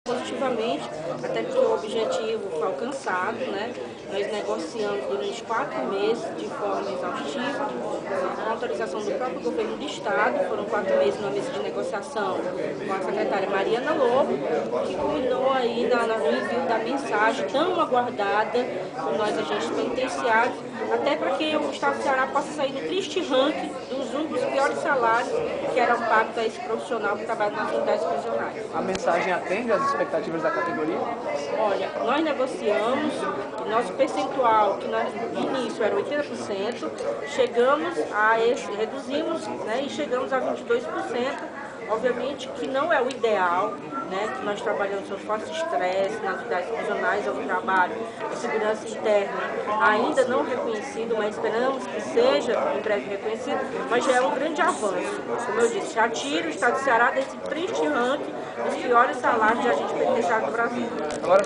positivamente, até porque o objetivo foi alcançado, né? Nós negociamos durante 4 meses de forma exaustiva, com autorização do próprio governo do Estado. Foram 4 meses numa mesa de negociação com a secretária Mariana Lobo, que culminou aí no envio da mensagem tão aguardada por nós, agentes penitenciários, até para que o Estado do Ceará possa sair do triste ranking dos piores salários que eram pagos a esse profissional que trabalha nas unidades prisionais. A mensagem atende às expectativas da categoria? Olha, nós negociamos, nosso percentual, que de início era 80%, reduzimos, né, e chegamos a 22%. Obviamente que não é o ideal, né, que nós trabalhamos sob forte estresse nas unidades prisionais, é um trabalho de segurança interna ainda não reconhecido, mas esperamos que seja em breve reconhecido, mas já é um grande avanço. Como eu disse, já tira o Estado do Ceará desse triste ranking dos piores salários de agente penitenciário do Brasil. Agora,